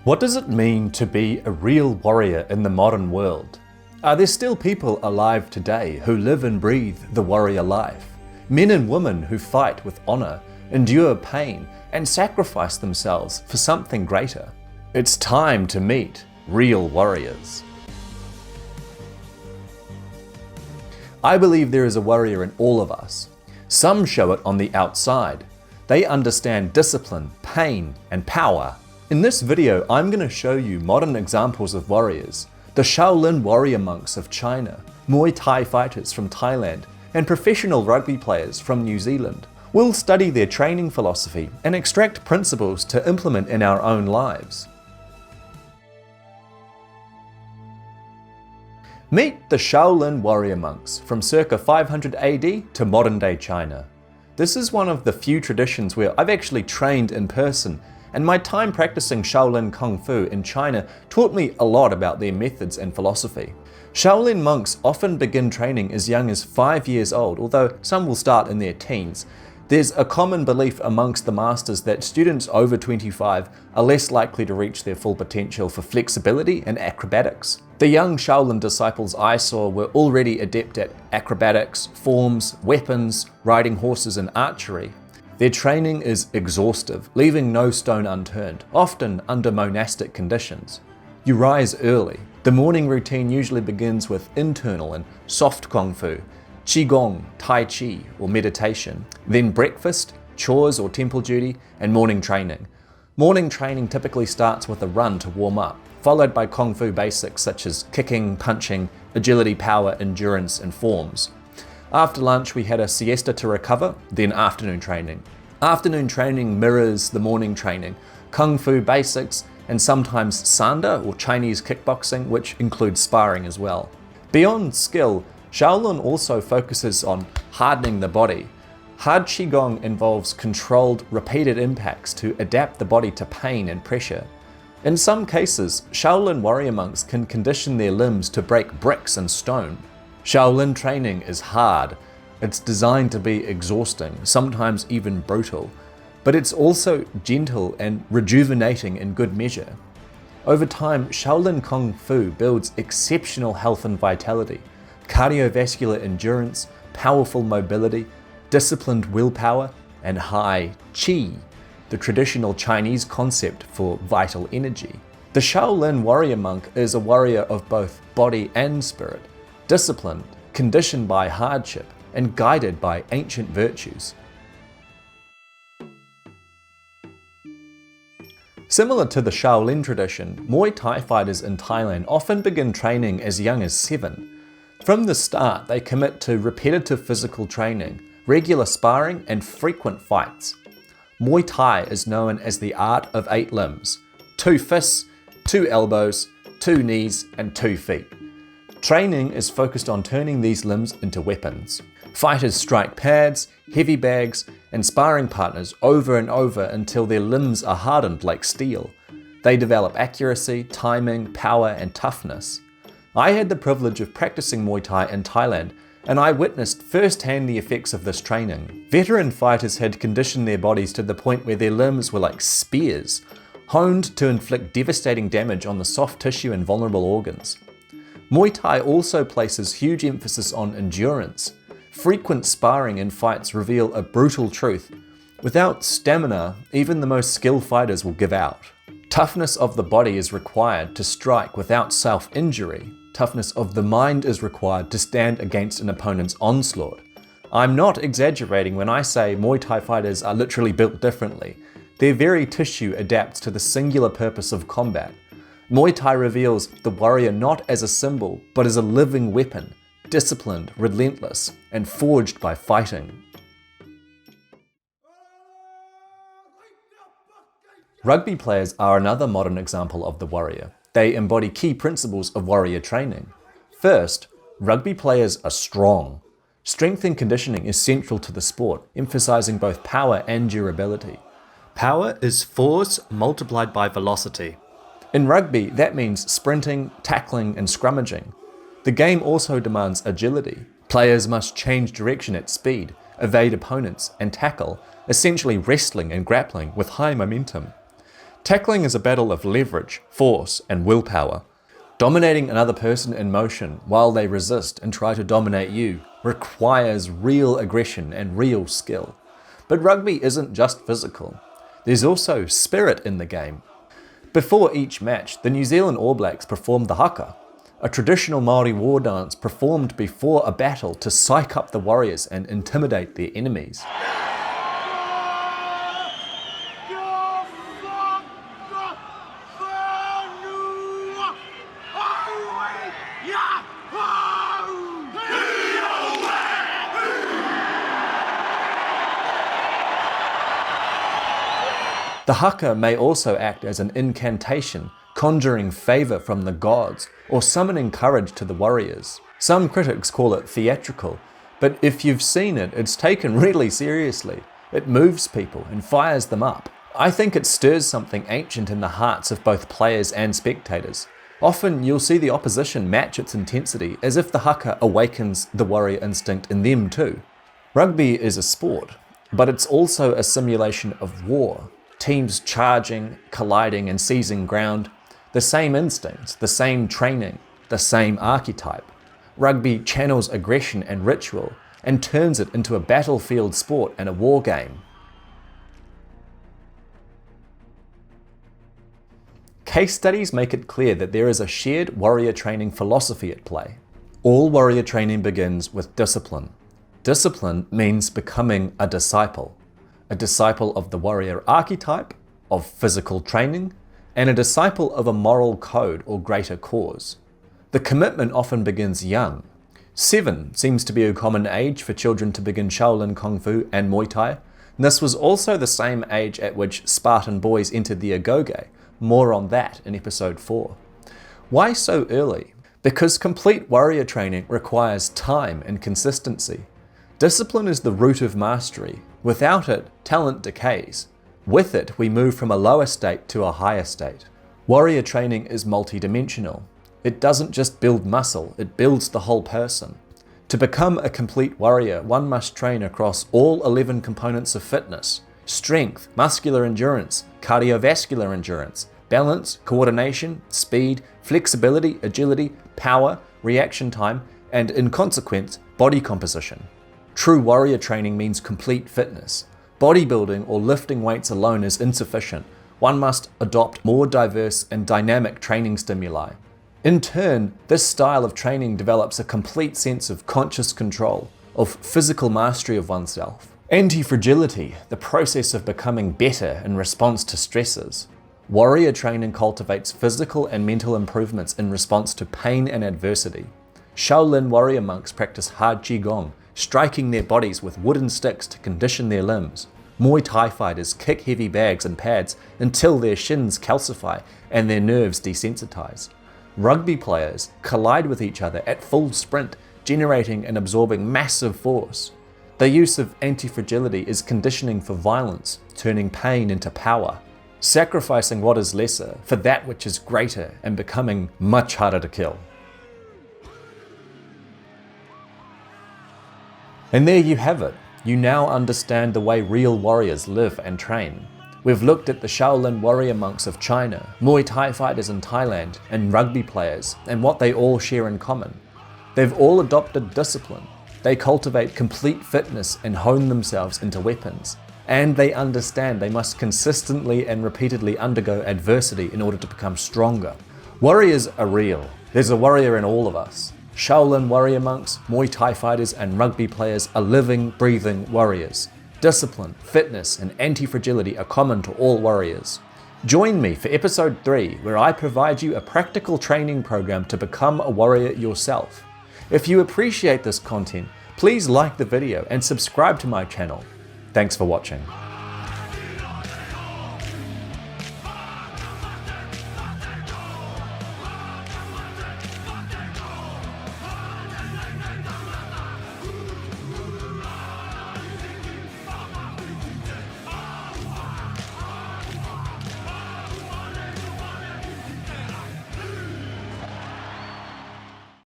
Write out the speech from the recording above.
What does it mean to be a real warrior in the modern world? Are there still people alive today who live and breathe the warrior life? Men and women who fight with honor, endure pain, and sacrifice themselves for something greater. It's time to meet real warriors. I believe there is a warrior in all of us. Some show it on the outside. They understand discipline, pain, and power. In this video, I'm going to show you modern examples of warriors, the Shaolin warrior monks of China, Muay Thai fighters from Thailand, and professional rugby players from New Zealand. We'll study their training philosophy and extract principles to implement in our own lives. Meet the Shaolin warrior monks from circa 500 AD to modern day China. This is one of the few traditions where I've actually trained in person, and my time practicing Shaolin Kung FU in China taught me a lot about their methods and philosophy. Shaolin monks often begin training as young as 5 years old, although some will start in their teens. There's a common belief amongst the masters that students over 25 are less likely to reach their full potential for flexibility and acrobatics. The young Shaolin disciples I saw were already adept at acrobatics, forms, weapons, riding horses, and archery. Their training is exhaustive, leaving no stone unturned, often under monastic conditions. You rise early. The morning routine usually begins with internal and soft Kung Fu, Qigong, Tai Chi, or meditation, then breakfast, chores or temple duty, and morning training. Morning training typically starts with a run to warm up, followed by Kung Fu basics such as kicking, punching, agility, power, endurance, and forms. After lunch, we had a siesta to recover, then afternoon training. Afternoon training mirrors the morning training, Kung Fu basics, and sometimes Sanda or Chinese kickboxing, which includes sparring as well. Beyond skill, Shaolin also focuses on hardening the body. Hard Qigong involves controlled, repeated impacts to adapt the body to pain and pressure. In some cases, Shaolin warrior monks can condition their limbs to break bricks and stone. Shaolin training is hard. It's designed to be exhausting, sometimes even brutal, but it's also gentle and rejuvenating in good measure. Over time, Shaolin Kung Fu builds exceptional health and vitality, cardiovascular endurance, powerful mobility, disciplined willpower, and high Qi, the traditional Chinese concept for vital energy. The Shaolin warrior monk is a warrior of both body and spirit, disciplined, conditioned by hardship, and guided by ancient virtues. Similar to the Shaolin tradition, Muay Thai fighters in Thailand often begin training as young as 7. From the start, they commit to repetitive physical training, regular sparring, and frequent fights. Muay Thai is known as the art of 8 limbs: 2 fists, 2 elbows, 2 knees, and 2 feet. Training is focused on turning these limbs into weapons. Fighters strike pads, heavy bags, and sparring partners over and over until their limbs are hardened like steel. They develop accuracy, timing, power, and toughness. I had the privilege of practicing Muay Thai in Thailand, and I witnessed firsthand the effects of this training. Veteran fighters had conditioned their bodies to the point where their limbs were like spears, honed to inflict devastating damage on the soft tissue and vulnerable organs. Muay Thai also places huge emphasis on endurance. Frequent sparring and fights reveal a brutal truth. Without stamina, even the most skilled fighters will give out. Toughness of the body is required to strike without self-injury. Toughness of the mind is required to stand against an opponent's onslaught. I'm not exaggerating when I say Muay Thai fighters are literally built differently. Their very tissue adapts to the singular purpose of combat. Muay Thai reveals the warrior not as a symbol, but as a living weapon, disciplined, relentless, and forged by fighting. Rugby players are another modern example of the warrior. They embody key principles of warrior training. First, rugby players are strong. Strength and conditioning is central to the sport, emphasizing both power and durability. Power is force multiplied by velocity. In rugby, that means sprinting, tackling, and scrummaging. The game also demands agility. Players must change direction at speed, evade opponents, and tackle, essentially wrestling and grappling with high momentum. Tackling is a battle of leverage, force, and willpower. Dominating another person in motion while they resist and try to dominate you requires real aggression and real skill. But rugby isn't just physical. There's also spirit in the game. Before each match, the New Zealand All Blacks performed the haka, a traditional Māori war dance performed before a battle to psych up the warriors and intimidate their enemies. The haka may also act as an incantation, conjuring favour from the gods, or summoning courage to the warriors. Some critics call it theatrical, but if you've seen it, it's taken really seriously. It moves people and fires them up. I think it stirs something ancient in the hearts of both players and spectators. Often you'll see the opposition match its intensity as if the haka awakens the warrior instinct in them too. Rugby is a sport, but it's also a simulation of war. Teams charging, colliding and seizing ground. The same instincts, the same training, the same archetype. Rugby channels aggression and ritual and turns it into a battlefield sport and a war game. Case studies make it clear that there is a shared warrior training philosophy at play. All warrior training begins with discipline. Discipline means becoming a disciple of the warrior archetype, of physical training, and a disciple of a moral code or greater cause. The commitment often begins young. 7 seems to be a common age for children to begin Shaolin Kung FU and Muay Thai. And this was also the same age at which Spartan boys entered the agoge. More on that in episode 4. Why so early? Because complete warrior training requires time and consistency. Discipline is the root of mastery. Without it, talent decays. With it, we move from a lower state to a higher state. Warrior training is multidimensional. It doesn't just build muscle, it builds the whole person. To become a complete warrior, one must train across all 11 components of fitness: strength, muscular endurance, cardiovascular endurance, balance, coordination, speed, flexibility, agility, power, reaction time, and in consequence, body composition. True warrior training means complete fitness. Bodybuilding or lifting weights alone is insufficient. One must adopt more diverse and dynamic training stimuli. In turn, this style of training develops a complete sense of conscious control, of physical mastery of oneself. Anti-fragility, the process of becoming better in response to stresses. Warrior training cultivates physical and mental improvements in response to pain and adversity. Shaolin warrior monks practice hard qigong, striking their bodies with wooden sticks to condition their limbs. Muay Thai fighters kick heavy bags and pads until their shins calcify and their nerves desensitize. Rugby players collide with each other at full sprint, generating and absorbing massive force. The use of anti-fragility is conditioning for violence, turning pain into power, sacrificing what is lesser for that which is greater and becoming much harder to kill. And there you have it. You now understand the way real warriors live and train. We've looked at the Shaolin warrior monks of China, Muay Thai fighters in Thailand, and rugby players, and what they all share in common. They've all adopted discipline. They cultivate complete fitness and hone themselves into weapons. And they understand they must consistently and repeatedly undergo adversity in order to become stronger. Warriors are real. There's a warrior in all of us. Shaolin warrior monks, Muay Thai fighters, and rugby players are living, breathing warriors. Discipline, fitness, and anti-fragility are common to all warriors. Join me for episode 3, where I provide you a practical training program to become a warrior yourself. If you appreciate this content, please like the video and subscribe to my channel. Thanks for watching.